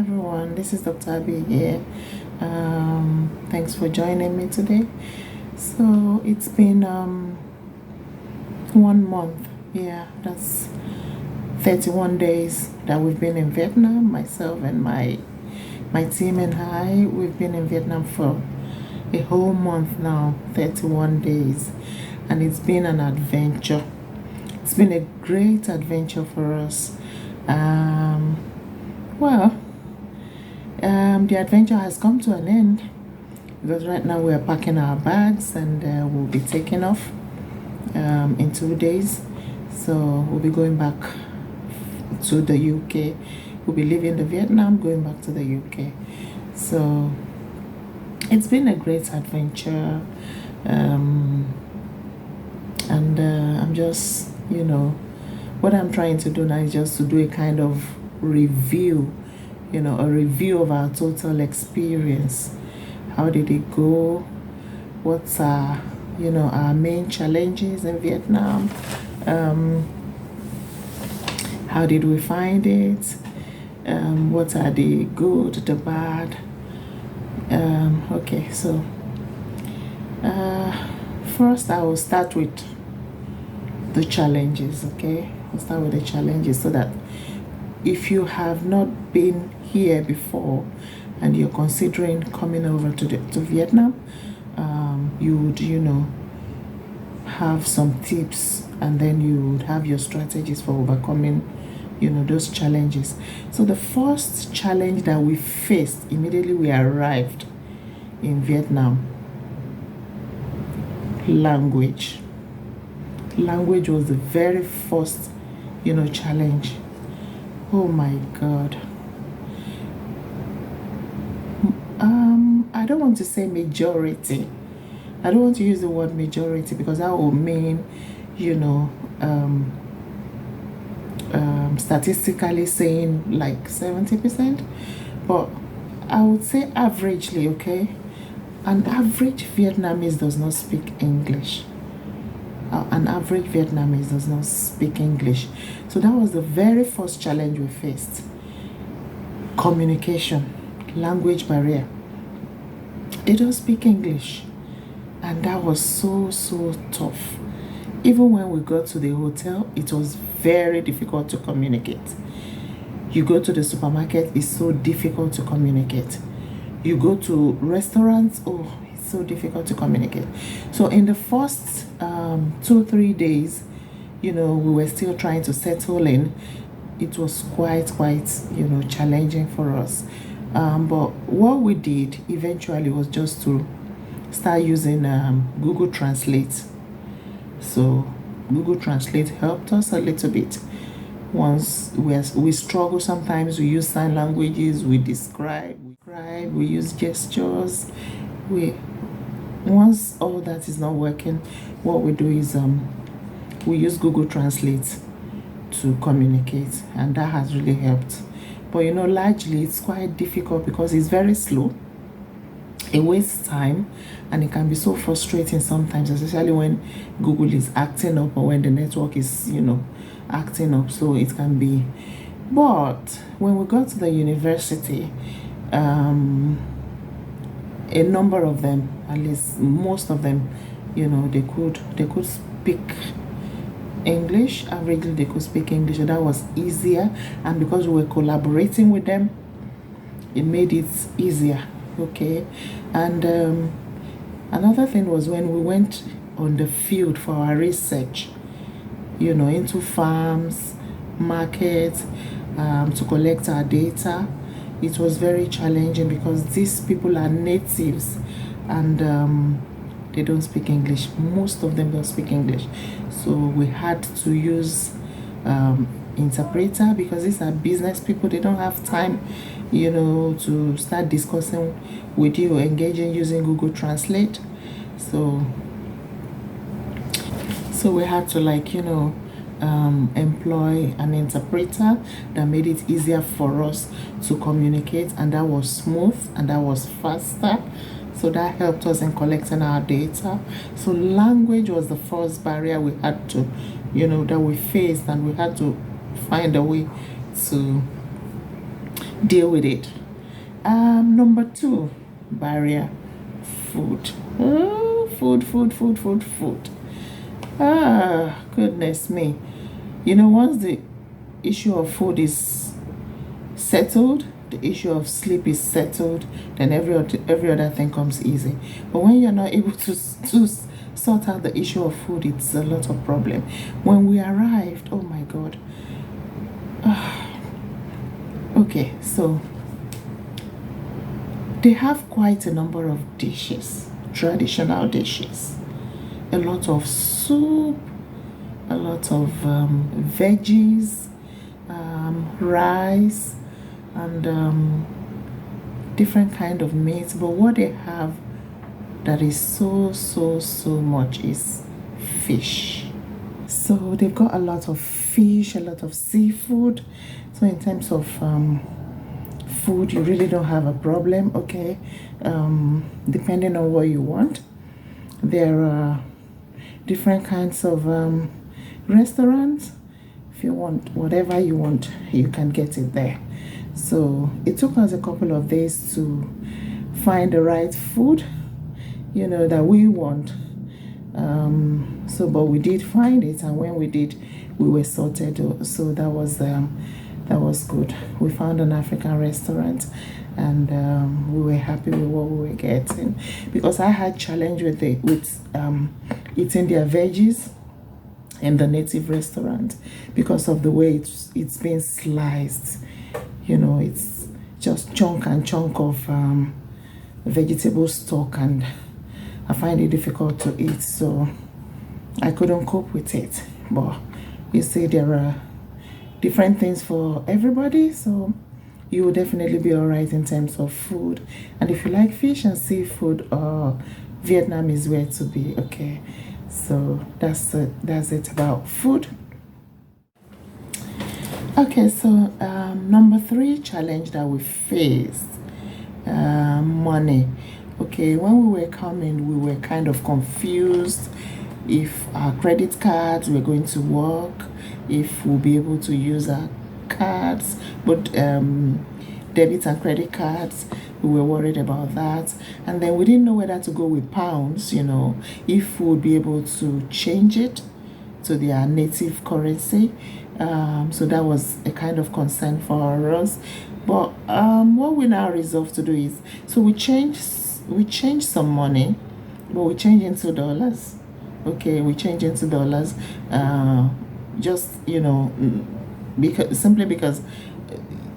everyone, this is Dr. Abby here. Thanks for joining me today. So it's been 1 month, yeah, that's 31 days that we've been in Vietnam. Myself and my team and we've been in Vietnam for a whole month now, 31 days, and it's been an adventure. It's been a great adventure for us. Well, the adventure has come to an end because right now we're packing our bags and we'll be taking off in 2 days. So we'll be going back to the UK. We'll be leaving the Vietnam, going back to the UK. So it's been a great adventure. And I'm just, what I'm trying to do now is just to do a kind of review, a review of our total experience. How did it go? What's our main challenges in Vietnam? How did we find it? What are the good, the bad? Okay, so first I will start with the challenges. Okay, I'll start with the challenges so that if you have not been here before and you're considering coming over to Vietnam, you would have some tips, and then you would have your strategies for overcoming those challenges. So the first challenge that we faced immediately we arrived in Vietnam, language was the very first challenge. Oh my God. I don't want to say majority. I don't want to use the word majority because that will mean, statistically saying like 70%. But I would say averagely, okay? An average Vietnamese does not speak English. An average Vietnamese does not speak English. So that was the very first challenge we faced. Communication, language barrier. They don't speak English. And that was so tough. Even when we got to the hotel, it was very difficult to communicate. You go to the supermarket, it's so difficult to communicate. You go to restaurants, it's so difficult to communicate. So in the first 2-3 days, we were still trying to settle in. It was quite challenging for us. But what we did eventually was just to start using Google Translate. So Google Translate helped us a little bit. Once we struggle, sometimes we use sign languages, we describe, we use gestures. Once all that is not working, what we do is we use Google Translate to communicate, and that has really helped. But largely it's quite difficult because it's very slow. It wastes time, and it can be so frustrating sometimes, especially when Google is acting up or when the network is acting up. So it can be. But when we got to the university, a number of them, at least most of them, they could speak English. Averagely they could speak English, so that was easier. And because we were collaborating with them, it made it easier. Okay. And another thing was when we went on the field for our research, into farms, markets, to collect our data. It was very challenging because these people are natives and they don't speak English. Most of them don't speak English. So we had to use interpreter because these are business people. They don't have time, to start discussing with you, engaging using Google Translate. So we had to employ an interpreter that made it easier for us to communicate, and that was smooth and that was faster. So that helped us in collecting our data. So language was the first barrier we had to, that we faced, and we had to find a way to deal with it. Number two barrier, food. Oh, food. Ah, goodness me. You know, once the issue of food is settled, the issue of sleep is settled, then every other thing comes easy. But when you're not able to sort out the issue of food, it's a lot of problem. When we arrived, oh my God. Okay, so they have quite a number of dishes, traditional dishes, a lot of soup, a lot of veggies, rice, and different kind of meats. But what they have that is so much is fish. So they've got a lot of fish, a lot of seafood. So in terms of food, you really don't have a problem, okay? Depending on what you want. There are different kinds of restaurants. If you want whatever you want, you can get it there. So it took us a couple of days to find the right food, you know, that we want. But we did find it, and when we did, we were sorted. So that was good. We found an African restaurant, and we were happy with what we were getting, because I had challenge with eating their veggies in the native restaurant because of the way it's been sliced. You know, it's just chunk and chunk of vegetable stock, and I find it difficult to eat, so I couldn't cope with it. But you see, there are different things for everybody, so you will definitely be all right in terms of food. And if you like fish and seafood, Vietnam is where to be, okay? So that's it about food. Okay, so number three challenge that we faced, money. Okay, when we were coming, we were kind of confused if our credit cards were going to work, if we'll be able to use our cards, but debit and credit cards, we were worried about that. And then we didn't know whether to go with pounds, you know, if we would be able to change it to their native currency. So that was a kind of concern for us. But what we now resolved to do is, so we changed some money, but we changed into dollars. Okay, we changed into dollars. Just, you know, simply because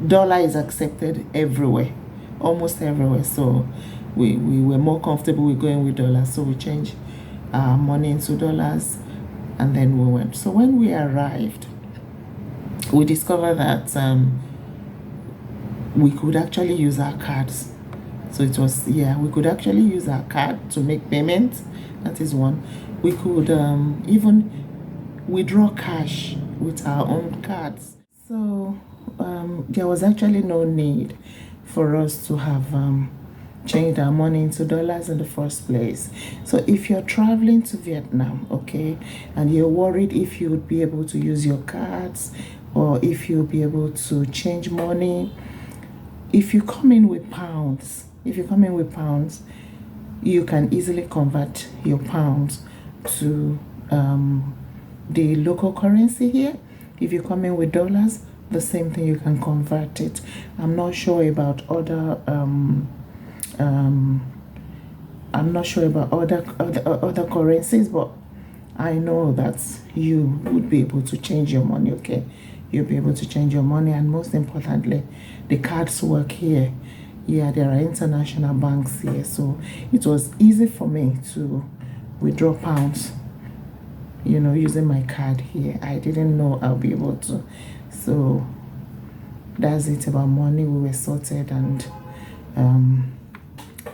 dollar is accepted everywhere, almost everywhere. So we were more comfortable with going with dollars. So we changed money into dollars, and then we went. So when we arrived, we discovered that we could actually use our cards. So it was, yeah, we could actually use our card to make payments. That is one. We could even withdraw cash with our own cards. So there was actually no need for us to have changed our money into dollars in the first place. So if you're traveling to Vietnam, okay, and you're worried if you would be able to use your cards, or if you'll be able to change money, if you come in with pounds, you can easily convert your pounds to the local currency here. If you come in with dollars, the same thing, you can convert it. I'm not sure about other other currencies, but I know that you would be able to change your money, okay? You'll be able to change your money, and most importantly, the cards work here. Yeah, there are international banks here, so it was easy for me to withdraw pounds, you know, using my card here. I didn't know I'll be able to. So that's it about money. We were sorted, and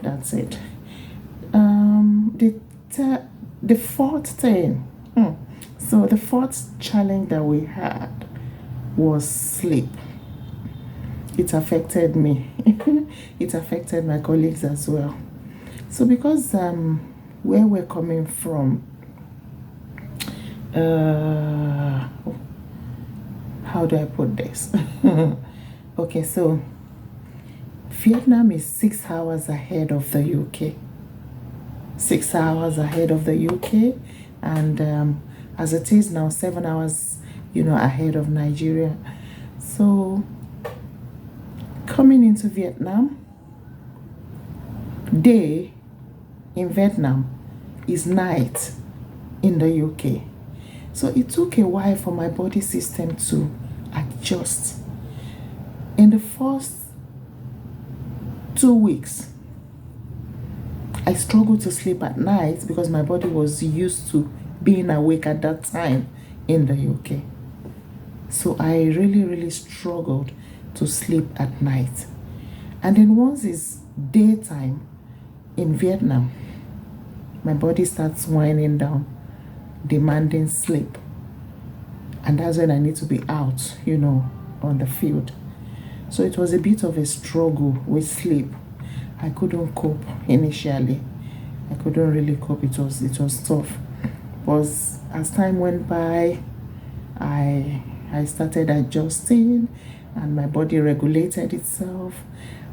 that's it. The fourth thing. So the fourth challenge that we had was sleep. It affected me. It affected my colleagues as well. So because where we're coming from, how do I put this? Okay, so Vietnam is 6 hours ahead of the UK. 6 hours ahead of the UK, and as it is now, 7 hours, ahead of Nigeria. So coming into Vietnam, day in Vietnam is night in the UK. So it took a while for my body system to adjust. In the first 2 weeks, I struggled to sleep at night because my body was used to being awake at that time in the UK. So I really, really struggled to sleep at night. And then once it's daytime in Vietnam, my body starts winding down, demanding sleep. And that's when I need to be out, on the field. So it was a bit of a struggle with sleep. I couldn't cope initially. I couldn't really cope. It was tough. But as time went by, I started adjusting, and my body regulated itself,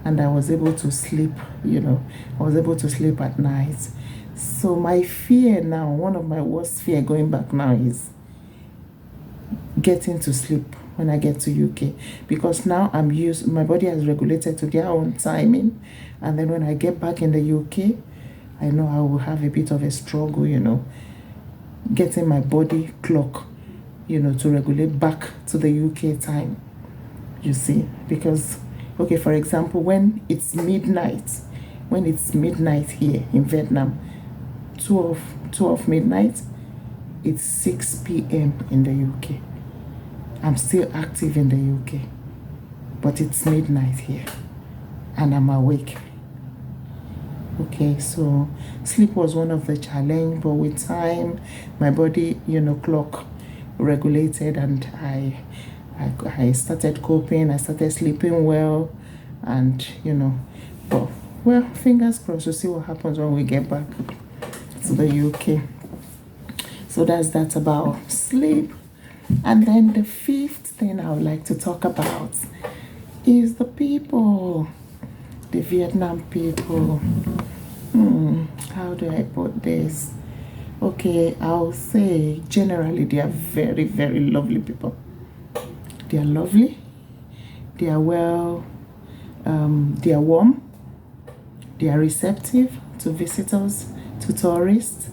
and I was able to sleep, I was able to sleep at night. So my fear now, one of my worst fear going back now, is getting to sleep when I get to UK, because now my body has regulated to their own timing, and then when I get back in the UK, I know I will have a bit of a struggle, getting my body clock, to regulate back to the UK time, you see, because, okay, for example, when it's midnight here in Vietnam, 12 midnight, it's 6 p.m. in the UK. I'm still active in the UK, but it's midnight here, and I'm awake. Okay, so sleep was one of the challenge, but with time, my body, clock regulated, and I started coping. I started sleeping well, and but well, fingers crossed. We'll see what happens when we get back to the UK. So that's that about sleep. And then the fifth thing I would like to talk about is the people, the Vietnam people. How do I put this? Okay, I'll say generally they are very, very lovely people. They are lovely. They are they are warm. They are receptive to visitors, to tourists.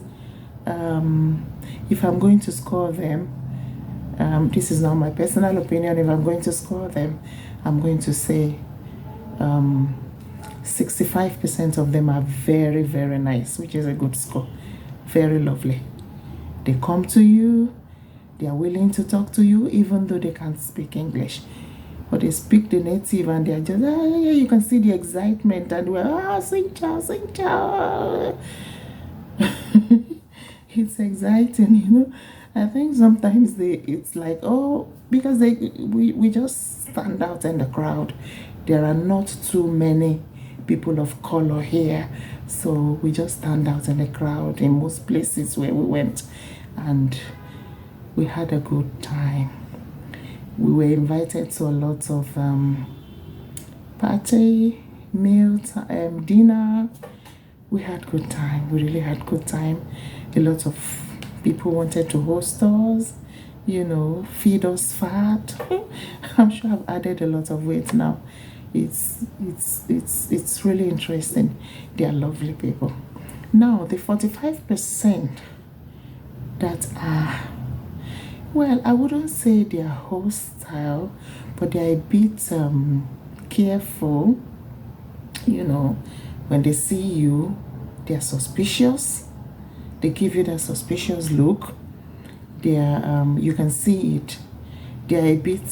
If I'm going to score them, this is now my personal opinion. If I'm going to score them, I'm going to say 65% of them are very, very nice, which is a good score. Very lovely. They come to you. They are willing to talk to you, even though they can't speak English. But they speak the native, and they're just, you can see the excitement, and we're, sing chow, sing chow. It's exciting, I think sometimes it's like, because we just stand out in the crowd. There are not too many people of color here, so we just stand out in the crowd in most places where we went, and we had a good time. We were invited to a lot of party, meal, dinner. We had good time. We really had good time. A lot of people wanted to host us, feed us fat. I'm sure I've added a lot of weight now. It's really interesting. They are lovely people. Now, the 45% that are, well, I wouldn't say they are hostile, but they are a bit careful. When they see you, they are suspicious. They give you that suspicious look. They are, you can see it. They are a bit,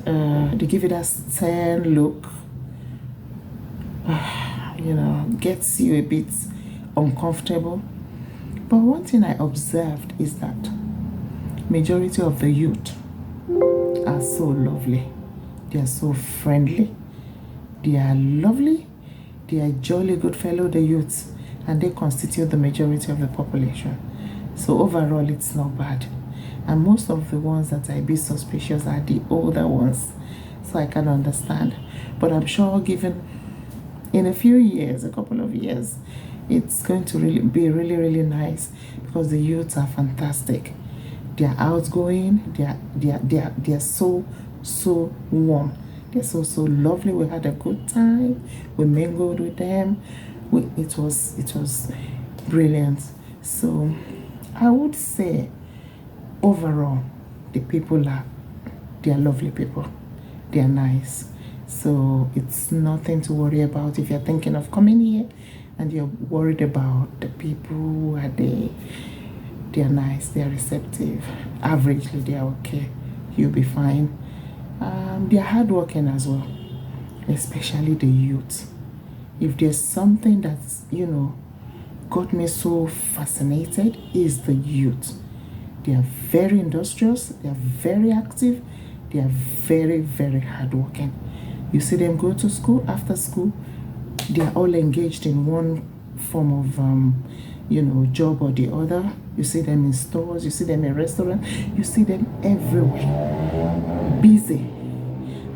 they give you that stern look. Gets you a bit uncomfortable. But one thing I observed is that majority of the youth are so lovely. They are so friendly. They are lovely. They are jolly good fellow, the youths, and they constitute the majority of the population. So overall, it's not bad. And most of the ones that I be suspicious are the older ones. So I can understand. But I'm sure, given in a few years, a couple of years, it's going to really be really nice, because the youths are fantastic. They're outgoing. They're so warm. They're so lovely. We had a good time. We mingled with them. It was brilliant. So I would say overall, the people they're lovely people. They're nice. So it's nothing to worry about if you're thinking of coming here and you're worried about the people who are there. They're nice, they're receptive. Averagely, they're okay. You'll be fine. They're hardworking as well, especially the youth. If there's something that's, got me so fascinated, is the youth. They are very industrious, they are very active, they are very hardworking. You see them go to school, after school, they are all engaged in one form of job or the other. You see them in stores, you see them in restaurants, you see them everywhere, busy.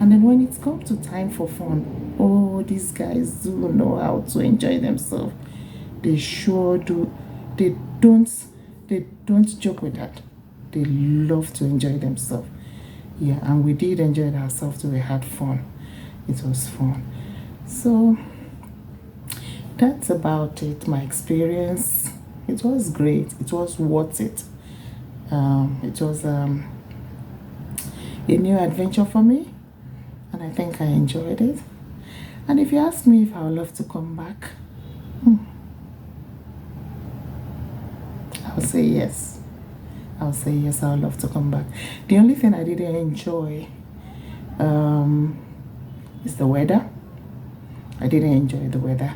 And then when it comes to time for fun, oh, these guys do know how to enjoy themselves. They sure do. They don't joke with that. They love to enjoy themselves. Yeah, and we did enjoy ourselves too. We had fun. It was fun. So that's about it. My experience. It was great. It was worth it. It was a new adventure for me, and I think I enjoyed it. And if you ask me if I would love to come back, I'll say yes. I'll say yes, I would love to come back. The only thing I didn't enjoy is the weather. I didn't enjoy the weather.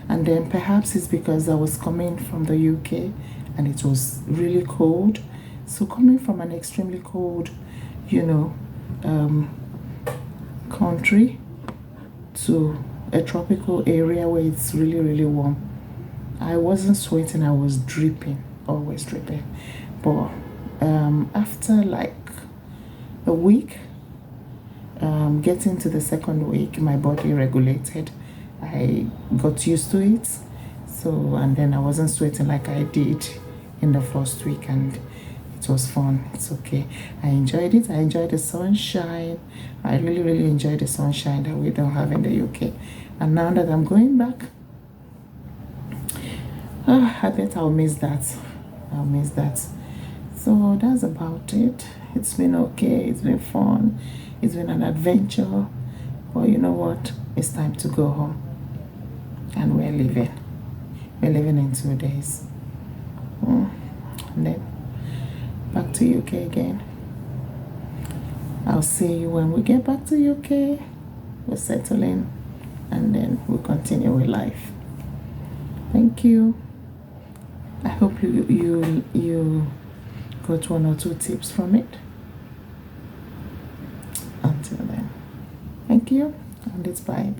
And then perhaps it's because I was coming from the UK and it was really cold. So coming from an extremely cold, country to a tropical area where it's really warm, I wasn't sweating, I was dripping, always dripping. But after like a week, getting to the second week, my body regulated. I got used to it. So, and then I wasn't sweating like I did in the first week, and it was fun. It's okay. I enjoyed it. I enjoyed the sunshine. I really enjoyed the sunshine that we don't have in the UK. And now that I'm going back, I bet I'll miss that. I'll miss that. So that's about it. It's been okay. It's been fun. It's been an adventure. But you know what? It's time to go home. And we're leaving. We're leaving in 2 days. And then back to UK again. I'll see you when we get back to UK. We'll settle in and then we'll continue with life. Thank you. I hope you got 1 or 2 tips from it. Until then, thank you, and it's bye.